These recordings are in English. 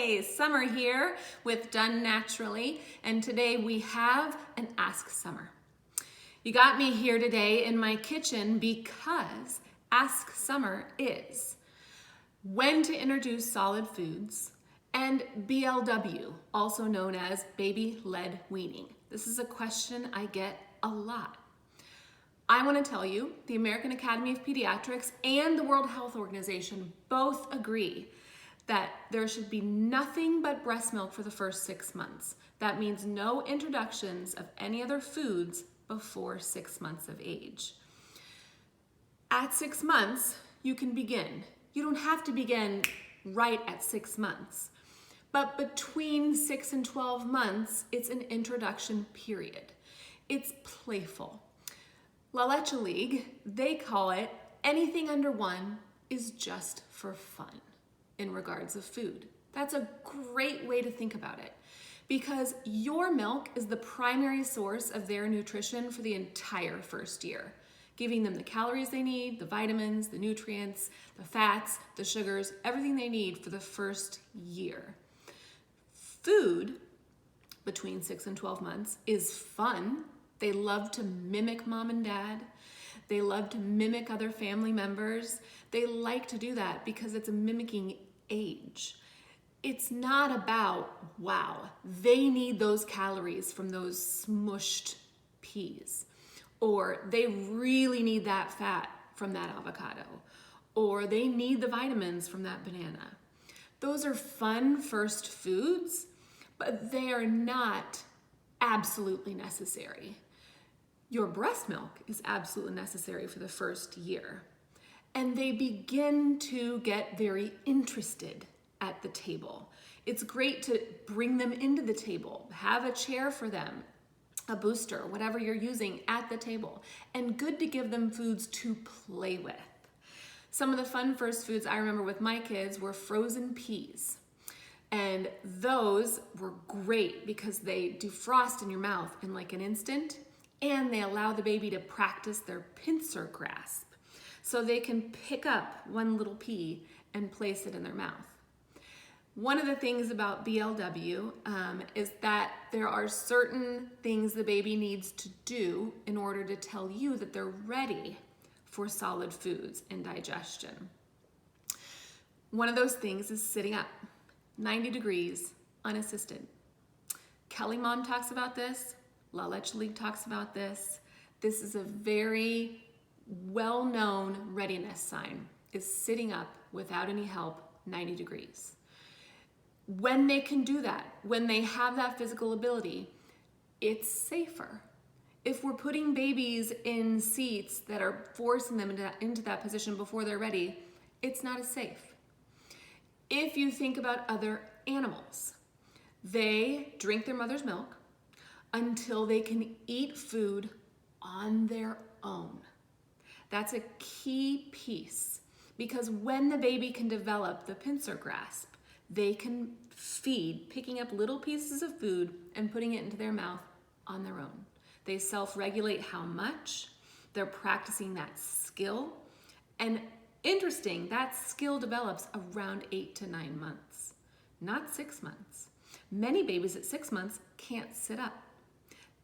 Hey, Summer here with Done Naturally, and today we have an Ask Summer. You got me here today in my kitchen because Ask Summer is when to introduce solid foods and BLW, also known as Baby-led Weaning. This is a question I get a lot. I want to tell you, the American Academy of Pediatrics and the World Health Organization both agree that there should be nothing but breast milk for the first 6 months. That means no introductions of any other foods before 6 months of age. At 6 months, you can begin. You don't have to begin right at 6 months. But between 6 and 12 months, it's an introduction period. It's playful. La Leche League, they call it anything under 1 is just for fun in regards of food. That's a great way to think about it because your milk is the primary source of their nutrition for the entire first year, giving them the calories they need, the vitamins, the nutrients, the fats, the sugars, everything they need for the first year. Food between 6 and 12 months is fun. They love to mimic mom and dad. They love to mimic other family members. They like to do that because it's a mimicking age. It's not about, wow, they need those calories from those smushed peas, or they really need that fat from that avocado, or they need the vitamins from that banana. Those are fun first foods, but they are not absolutely necessary. Your breast milk is absolutely necessary for the first year. And they begin to get very interested at the table. It's great to bring them into the table, have a chair for them, a booster, whatever you're using at the table, and good to give them foods to play with. Some of the fun first foods I remember with my kids were frozen peas. And those were great because they defrost in your mouth in like an instant, and they allow the baby to practice their pincer grasp. So they can pick up one little pea and place it in their mouth. One of the things about BLW is that there are certain things the baby needs to do in order to tell you that they're ready for solid foods and digestion. One of those things is sitting up, 90 degrees, unassisted. Kelly Mom talks about this. La Leche League talks about this. This is a very well-known readiness sign, is sitting up without any help, 90 degrees. When they can do that, when they have that physical ability, it's safer. If we're putting babies in seats that are forcing them into that position before they're ready, it's not as safe. If you think about other animals, they drink their mother's milk until they can eat food on their own. That's a key piece because when the baby can develop the pincer grasp, they can feed, picking up little pieces of food and putting it into their mouth on their own. They self-regulate how much, they're practicing that skill, and interesting, that skill develops around 8 to 9 months, not 6 months. Many babies at 6 months can't sit up.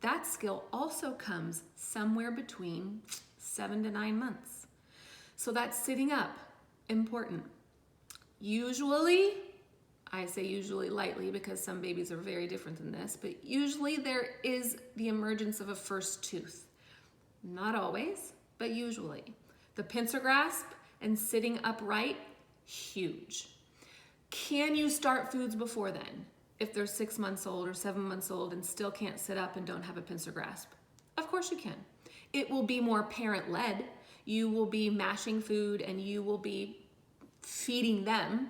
That skill also comes somewhere between 7 to 9 months. So that's sitting up, important. Usually, I say usually lightly because some babies are very different than this, but usually there is the emergence of a first tooth. Not always, but usually. The pincer grasp and sitting upright, huge. Can you start foods before then? If they're 6 months old or 7 months old and still can't sit up and don't have a pincer grasp? Of course you can. It will be more parent-led. You will be mashing food and you will be feeding them.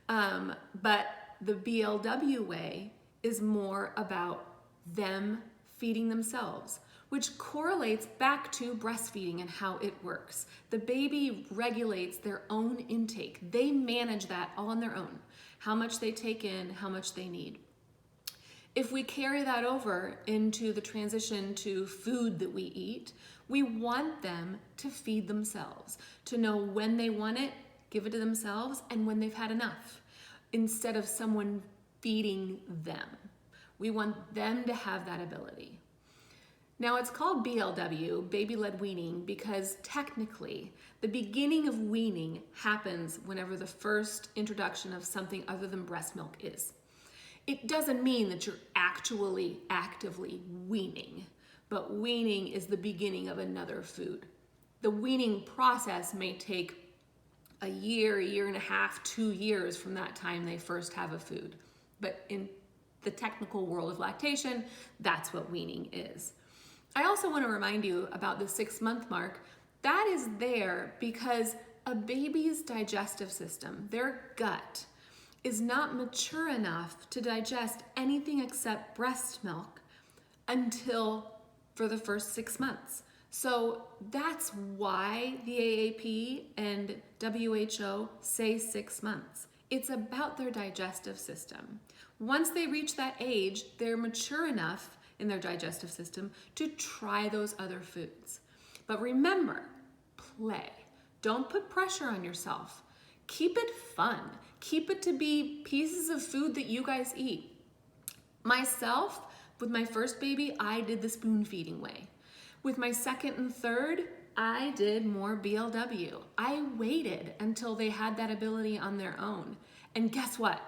But the BLW way is more about them feeding themselves, which correlates back to breastfeeding and how it works. The baby regulates their own intake. They manage that all on their own. How much they take in, how much they need. If we carry that over into the transition to food that we eat, we want them to feed themselves, to know when they want it, give it to themselves, and when they've had enough. instead of someone feeding them. We want them to have that ability. Now it's called BLW, Baby-led Weaning, because technically the beginning of weaning happens whenever the first introduction of something other than breast milk is. It doesn't mean that you're actually actively weaning, but weaning is the beginning of another food. The weaning process may take a year and a half, 2 years from that time they first have a food. But in the technical world of lactation, that's what weaning is. I also want to remind you about the 6-month mark. That is there because a baby's digestive system, their gut, is not mature enough to digest anything except breast milk until for the first 6 months. So that's why the AAP and WHO say 6 months. It's about their digestive system. Once they reach that age, they're mature enough in their digestive system to try those other foods. But remember, play. Don't put pressure on yourself. Keep it fun. Keep it to be pieces of food that you guys eat. Myself, with my first baby, I did the spoon feeding way. With my second and third, I did more BLW. I waited until they had that ability on their own. And guess what?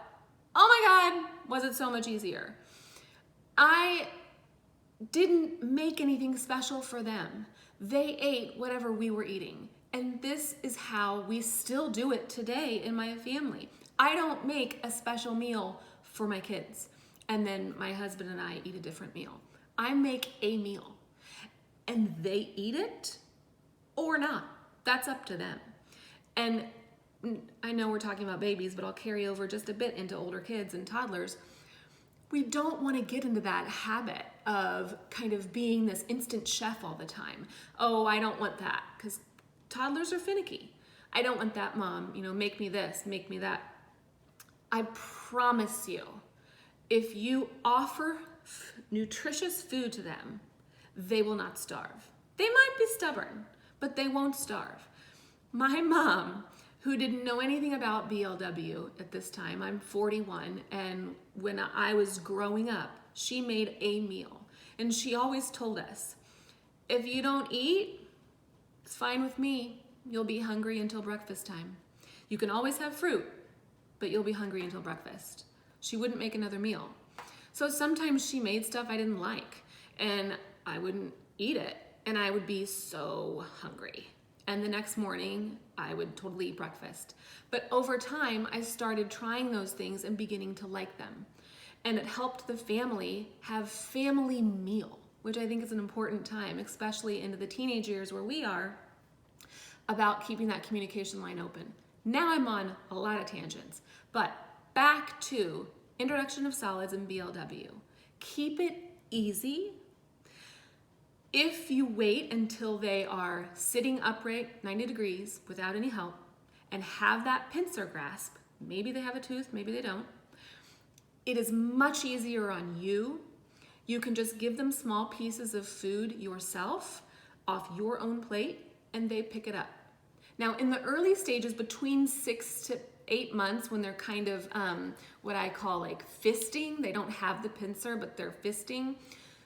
Oh my God, was it so much easier. I didn't make anything special for them. They ate whatever we were eating. And this is how we still do it today in my family. I don't make a special meal for my kids, and then my husband and I eat a different meal. I make a meal, and they eat it or not. That's up to them. And I know we're talking about babies, but I'll carry over just a bit into older kids and toddlers. We don't want to get into that habit of kind of being this instant chef all the time. Oh, I don't want that, because toddlers are finicky. I don't want that, Mom. Make me this, make me that. I promise you, if you offer nutritious food to them, they will not starve. They might be stubborn, but they won't starve. My mom, who didn't know anything about BLW at this time, I'm 41, and when I was growing up, she made a meal. And she always told us, if you don't eat, it's fine with me. You'll be hungry until breakfast time. You can always have fruit, but you'll be hungry until breakfast. She wouldn't make another meal. So sometimes she made stuff I didn't like, and I wouldn't eat it, and I would be so hungry. And the next morning, I would totally eat breakfast. But over time, I started trying those things and beginning to like them. And it helped the family have family meal, which I think is an important time, especially into the teenage years where we are, about keeping that communication line open. Now I'm on a lot of tangents, but back to introduction of solids and BLW. Keep it easy. If you wait until they are sitting upright 90 degrees without any help and have that pincer grasp, maybe they have a tooth, maybe they don't, it is much easier on you. You can just give them small pieces of food yourself off your own plate and they pick it up. Now in the early stages between 6 to 8 months, when they're kind of what I call like fisting, they don't have the pincer but they're fisting,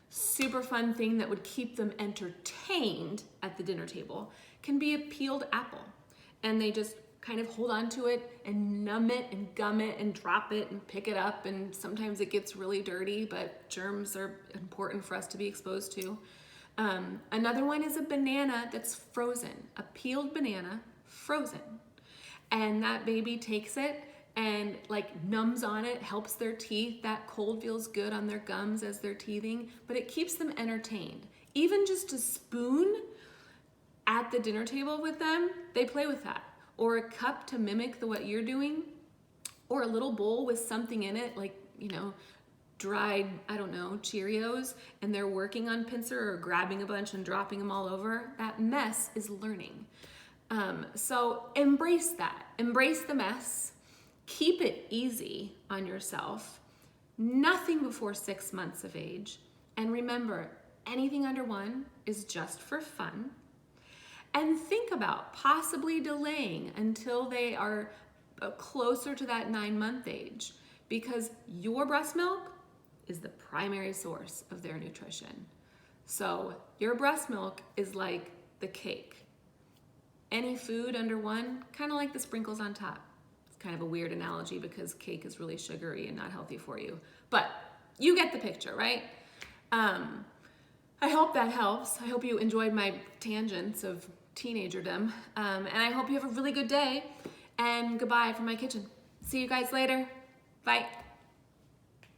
super fun thing that would keep them entertained at the dinner table can be a peeled apple. And they just kind of hold on to it and numb it and gum it and drop it and pick it up. And sometimes it gets really dirty, but germs are important for us to be exposed to. Another one is a banana that's frozen, a peeled banana, frozen. And that baby takes it and like numbs on it, helps their teeth. That cold feels good on their gums as they're teething, but it keeps them entertained. Even just a spoon at the dinner table with them, they play with that. Or a cup to mimic what you're doing, or a little bowl with something in it, like, dried, Cheerios, and they're working on pincer or grabbing a bunch and dropping them all over. That mess is learning. So embrace that. Embrace the mess. Keep it easy on yourself. Nothing before 6 months of age. And remember, anything under 1 is just for fun. And think about possibly delaying until they are closer to that 9-month age, because your breast milk is the primary source of their nutrition. So your breast milk is like the cake. Any food under 1, kind of like the sprinkles on top. It's kind of a weird analogy because cake is really sugary and not healthy for you. But you get the picture, right? I hope that helps. I hope you enjoyed my tangents of teenagerdom. And I hope you have a really good day. And goodbye from my kitchen. See you guys later. Bye.